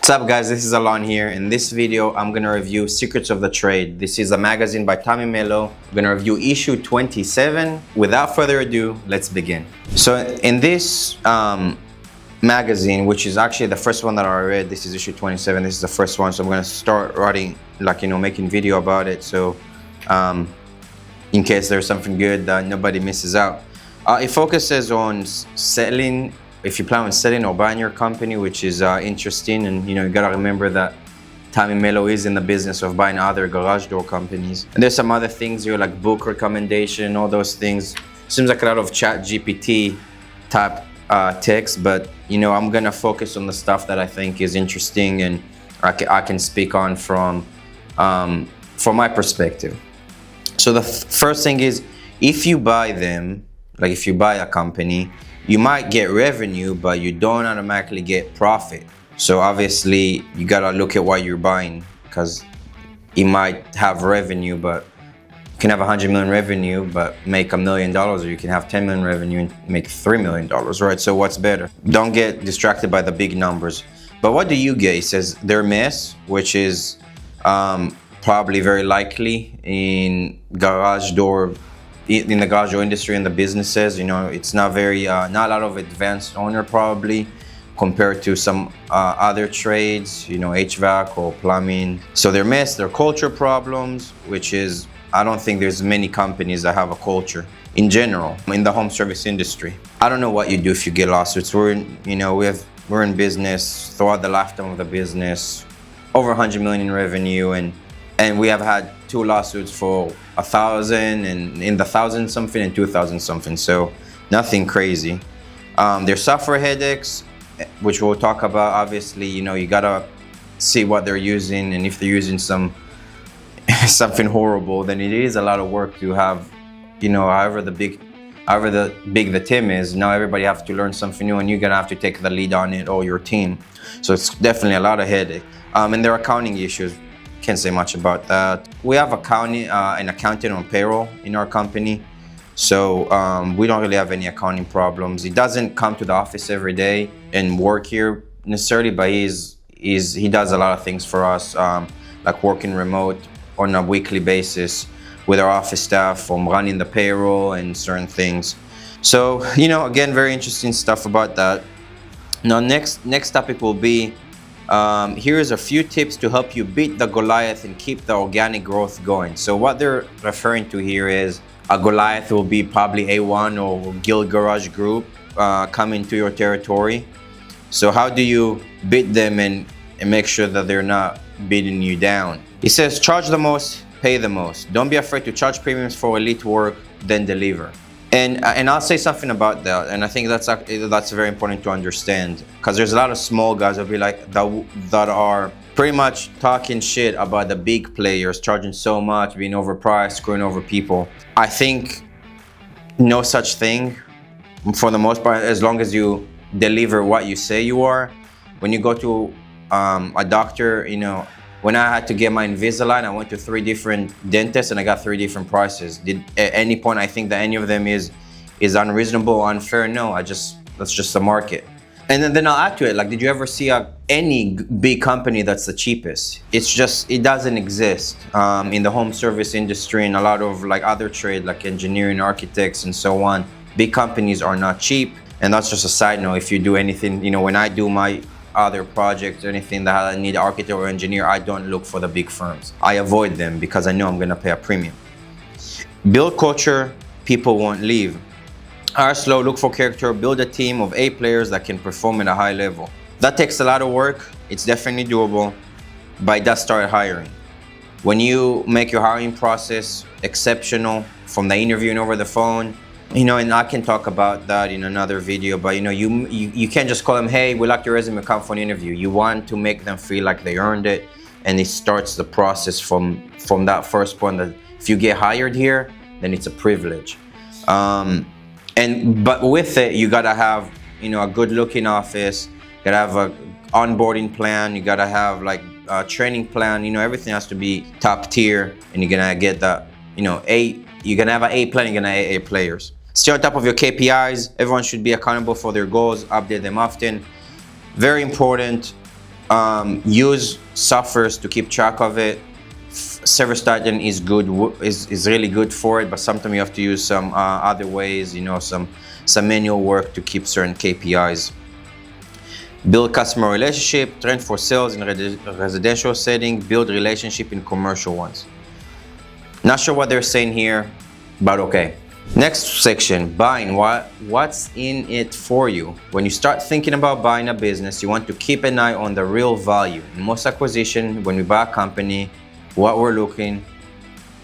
What's up guys, this is Elon here. In this video, I'm gonna review Secrets of the Trade. This is a magazine by Tommy Mello. I'm gonna review issue 27. Without further ado, let's begin. So in this magazine, which is actually the first one that I read, this is issue 27. This is the first one, so I'm gonna start writing, making video about it. So in case there's something good that nobody misses out. It focuses on selling. If you plan on selling or buying your company, which is interesting, and you gotta remember that Tommy Mello is in the business of buying other garage door companies. And there's some other things here like book recommendation, all those things. Seems like a lot of chat GPT type text, but I'm gonna focus on the stuff that I think is interesting and I can speak on from my perspective. So the first thing is, if you buy them, like if you buy a company, you might get revenue, but you don't automatically get profit. So obviously you gotta look at what you're buying, because you might have revenue, but you can have 100 million revenue, but make $1 million, or you can have 10 million revenue and make $3 million, right? So what's better? Don't get distracted by the big numbers. But what do you get? It says they're mess, which is probably very likely in the garage door industry and the businesses. It's not very not a lot of advanced owner probably compared to some other trades, HVAC or plumbing. So they're mess, they're culture problems, which is, I don't think there's many companies that have a culture in general in the home service industry. I don't know what you do if you get lawsuits. We're in business throughout the lifetime of the business, over 100 million in revenue, and we have had 2 lawsuits for 1,000 and in the 1,000 something and 2,000 something. So nothing crazy. There's software headaches, which we'll talk about. Obviously, you gotta see what they're using, and if they're using something horrible, then it is a lot of work to have. However big the team is, now everybody have to learn something new, and you're gonna have to take the lead on it, or your team. So it's definitely a lot of headache. And there are accounting issues. Can't say much about that. We have an accountant on payroll in our company, so we don't really have any accounting problems. He doesn't come to the office every day and work here necessarily, but he does a lot of things for us, like working remote on a weekly basis with our office staff, from running the payroll and certain things. So again, very interesting stuff about that. Now next topic will be, here's a few tips to help you beat the Goliath and keep the organic growth going. So what they're referring to here is, a Goliath will be probably A1 or Guild Garage Group coming to your territory. So how do you beat them and make sure that they're not beating you down? He says, charge the most, pay the most. Don't be afraid to charge premiums for elite work, then deliver. And I'll say something about that, and I think that's very important to understand, because there's a lot of small guys that be like that are pretty much talking shit about the big players, charging so much, being overpriced, screwing over people. I think no such thing for the most part, as long as you deliver what you say you are. When you go to a doctor, when I had to get my Invisalign, I went to 3 different dentists and I got 3 different prices. At any point I think that any of them is unreasonable or unfair? No, that's just the market. And then I'll add to it, like, did you ever see any big company that's the cheapest? It doesn't exist in the home service industry and a lot of other trade, like engineering, architects and so on. Big companies are not cheap, and that's just a side note. If you do anything, when I do my other projects or anything that I need an architect or engineer, I don't look for the big firms. I avoid them because I know I'm gonna pay a premium. Build culture, people won't leave. Hire slow, look for character, build a team of A players that can perform at a high level. That takes a lot of work. It's definitely doable, but it does start hiring. When you make your hiring process exceptional, from the interviewing over the phone, and I can talk about that in another video, but you can't just call them, hey, we like your resume, come for an interview. You want to make them feel like they earned it, and it starts the process from that first point, that if you get hired here, then it's a privilege. But with it, you gotta have a good looking office, you gotta have a onboarding plan, you gotta have a training plan. Everything has to be top tier, and you're gonna get that, you're gonna have an A plan, you're gonna have A players. Stay on top of your KPIs. Everyone should be accountable for their goals, update them often. Very important. Use softwares to keep track of it. Service Titan is good, is really good for it, but sometimes you have to use some other ways, some manual work to keep certain KPIs. Build customer relationship, train for sales in residential setting, build relationship in commercial ones. Not sure what they're saying here, but okay. Next section, buying. What's in it for you? When you start thinking about buying a business, you want to keep an eye on the real value. In most acquisition, when we buy a company, what we're looking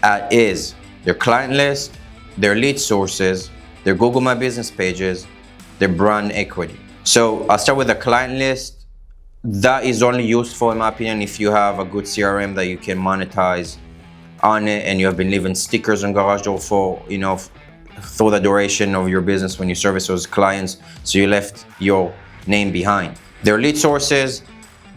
at is their client list, their lead sources, their Google My Business pages, their brand equity. So I'll start with the client list. That is only useful, in my opinion, if you have a good CRM that you can monetize on it, and you have been leaving stickers on Garage Door for, through the duration of your business when you service those clients, so you left your name behind. Their lead sources,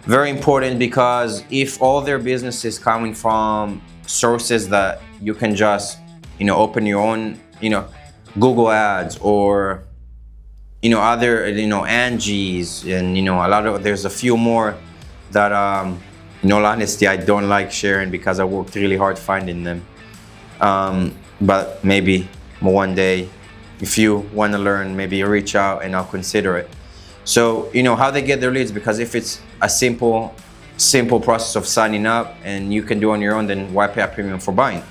very important, because if all their business is coming from sources that you can just, open your own, Google ads or, other, Angie's, and, there's a few more that, in all honesty, I don't like sharing because I worked really hard finding them. But maybe one day, if you want to learn, maybe reach out and I'll consider it. So, how they get their leads, because if it's a simple process of signing up and you can do on your own, then why pay a premium for buying?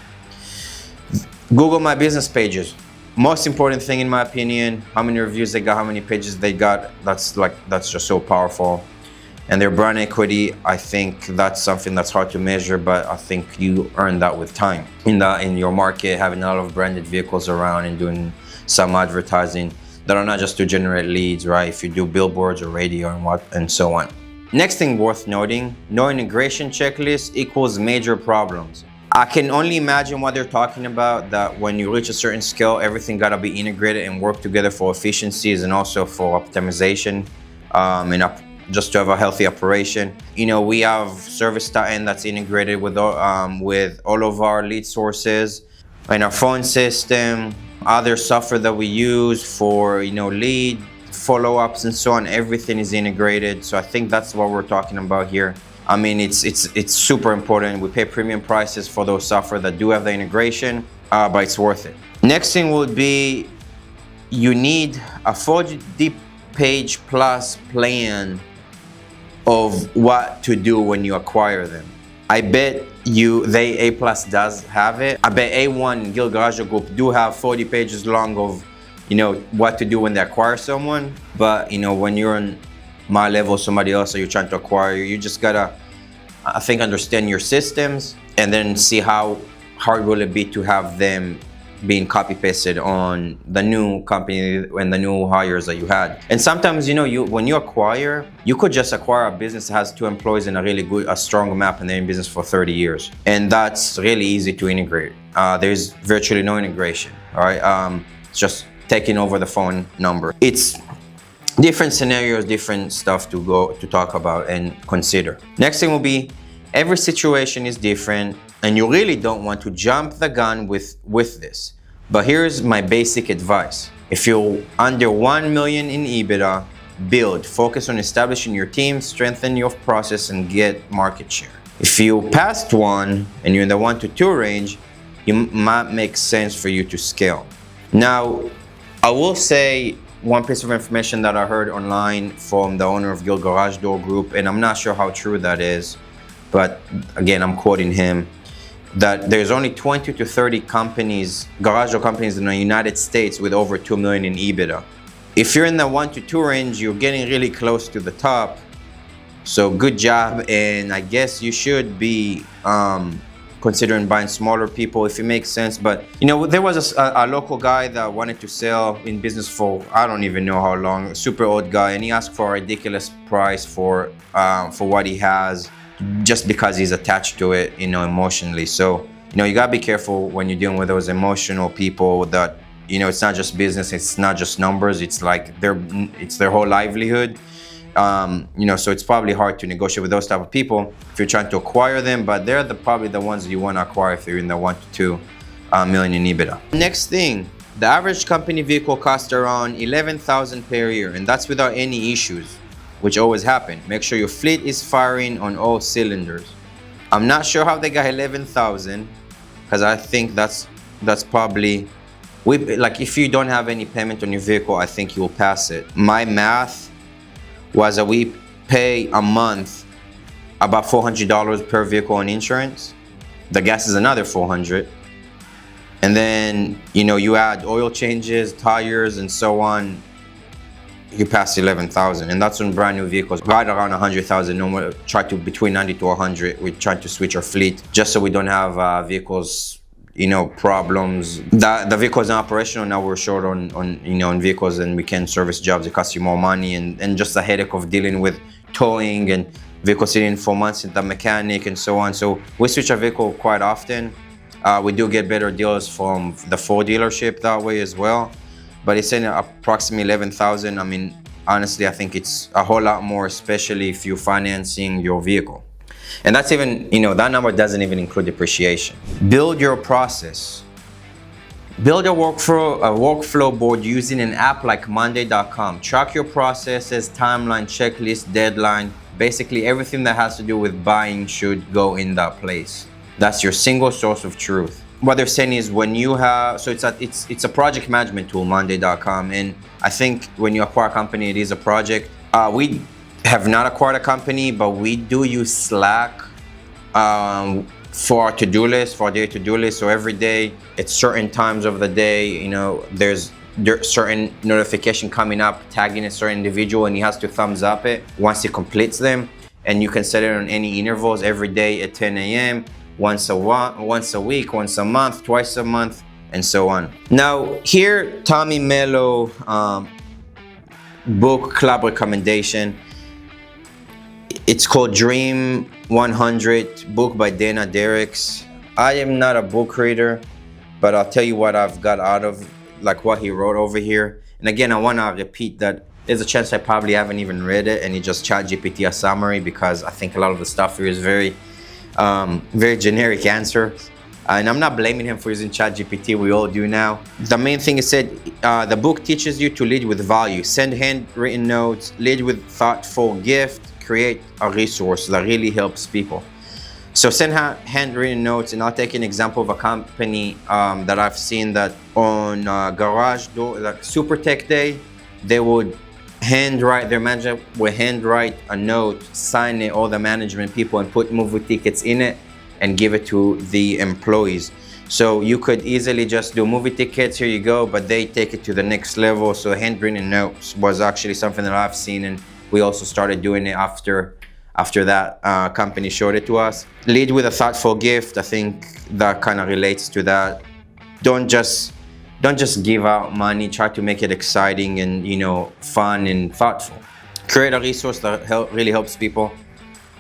Google My Business pages. Most important thing, in my opinion, how many reviews they got, how many pages they got, that's just so powerful. And their brand equity, I think that's something that's hard to measure, but I think you earn that with time. In your market, having a lot of branded vehicles around and doing some advertising that are not just to generate leads, right? If you do billboards or radio and so on. Next thing worth noting, no integration checklist equals major problems. I can only imagine what they're talking about, that when you reach a certain scale, everything gotta be integrated and work together for efficiencies and also for optimization, just to have a healthy operation. We have Service Titan that's integrated with all of our lead sources and our phone system, other software that we use for, lead follow-ups and so on. Everything is integrated. So I think that's what we're talking about here. I mean, it's super important. We pay premium prices for those software that do have the integration, but it's worth it. Next thing would be, you need a 40 page plus plan of what to do when you acquire them. I bet A+ does have it. I bet A1 and Gil Garage Group do have 40 pages long of, what to do when they acquire someone. But, when you're on my level, somebody else that you're trying to acquire, you just gotta, I think, understand your systems and then see how hard will it be to have them being copy pasted on the new company and the new hires that you had. And sometimes, when you acquire, you could just acquire a business that has 2 employees and a strong map, and they're in business for 30 years. And that's really easy to integrate. There's virtually no integration, all right? It's just taking over the phone number. It's different scenarios, different stuff to talk about and consider. Next thing will be, every situation is different, and you really don't want to jump the gun with this. But here's my basic advice. If you're under 1 million in EBITDA, build. Focus on establishing your team, strengthen your process, and get market share. If you passed 1 and you're in the 1 to 2 range, it might make sense for you to scale. Now, I will say one piece of information that I heard online from the owner of Gil Garage Door Group, and I'm not sure how true that is, but again, I'm quoting him, that there's only 20 to 30 garage door companies in the United States with over 2 million in EBITDA. If you're in the 1 to 2 range, you're getting really close to the top. So good job, and I guess you should be considering buying smaller people if it makes sense. But there was a local guy that wanted to sell in business for I don't even know how long, a super old guy, and he asked for a ridiculous price for what he has, just because he's attached to it, emotionally. So you gotta be careful when you're dealing with those emotional people that it's not just business, it's not just numbers, it's like it's their whole livelihood. So it's probably hard to negotiate with those type of people if you're trying to acquire them, but they're probably the ones you want to acquire if you're in the 1 to 2 million in EBITDA. Next thing, the average company vehicle costs around $11,000 per year, and that's without any issues. which always happen. Make sure your fleet is firing on all cylinders. I'm not sure how they got 11,000, because I think that's probably, like if you don't have any payment on your vehicle, I think you'll pass it. My math was that we pay a month about $400 per vehicle on insurance. The gas is another $400. And then, you know, you add oil changes, tires, and so on, you pass 11,000. And that's on brand new vehicles, right around 100,000. Normally try to between 90 to 100. We're trying to switch our fleet just so we don't have vehicles, you know, problems. The vehicle is not operational. Now we're short on you know, on vehicles, and we can service jobs. It costs you more money, and just the headache of dealing with towing and vehicle sitting for months at the mechanic and so on. So we switch our vehicle quite often. We do get better deals from the Ford dealership that way as well. But it's in approximately 11,000. I mean, honestly, I think it's a whole lot more, especially if you're financing your vehicle. And that's even, you know, that number doesn't even include depreciation. Build your process. Build a workflow board using an app like Monday.com. Track your processes, timeline, checklist, deadline. Basically, everything that has to do with buying should go in that place. That's your single source of truth. What they're saying is when you have, so it's a project management tool, Monday.com. And I think when you acquire a company, it is a project. We have not acquired a company, but we do use Slack for our to-do list, for our daily to-do list. So every day, at certain times of the day, you know, there's certain notification coming up tagging a certain individual, and he has to thumbs up it once he completes them. And you can set it on any intervals, every day at 10 a.m., once a week, once a month, twice a month, and so on. Now here, Tommy Mello book club recommendation. It's called Dream 100, book by Dana Derricks. I am not a book reader, but I'll tell you what I've got out of, like what he wrote over here. And again, I want to repeat that there's a chance I probably haven't even read it, and he just ChatGPT a summary, because I think a lot of the stuff here is very generic answers. And I'm not blaming him for using ChatGPT, we all do now. The main thing is said, the book teaches you to lead with value, send handwritten notes, lead with thoughtful gift, create a resource that really helps people. So send handwritten notes, and I'll take an example of a company that I've seen that on garage door, like Super Tech Day, they would their manager would handwrite a note, sign it, all the management people, and put movie tickets in it and give it to the employees. So you could easily just do movie tickets, here you go, but they take it to the next level. So handwritten notes was actually something that I've seen, and we also started doing it after that company showed it to us. Lead with a thoughtful gift. I think that kind of relates to that. Don't just give out money. Try to make it exciting and, you know, fun and thoughtful. Create a resource that really helps people.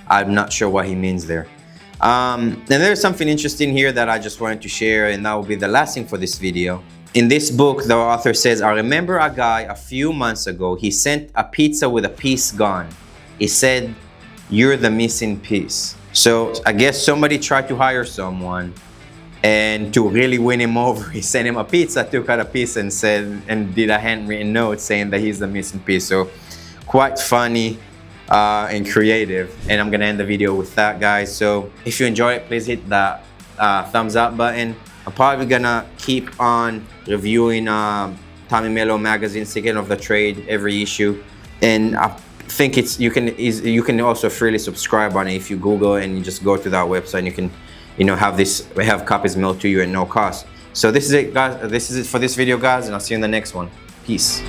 I'm not sure what he means there. And there's something interesting here that I just wanted to share, and that will be the last thing for this video. In this book, the author says, I remember a guy a few months ago, he sent a pizza with a piece gone. He said, you're the missing piece. So I guess somebody tried to hire someone, and to really win him over, he sent him a pizza, took out a piece, and did a handwritten note saying that he's the missing piece. So quite funny and creative. And I'm gonna end the video with that, guys. So if you enjoyed it, please hit the thumbs up button. I'm probably gonna keep on reviewing Tommy Mello magazine, Second of the Trade, every issue. And I think you can also freely subscribe on it if you Google and you just go to that website. And you can, you know, have copies mailed to you at no cost. So this is it, guys. This is it for this video, guys, and I'll see you in the next one. Peace.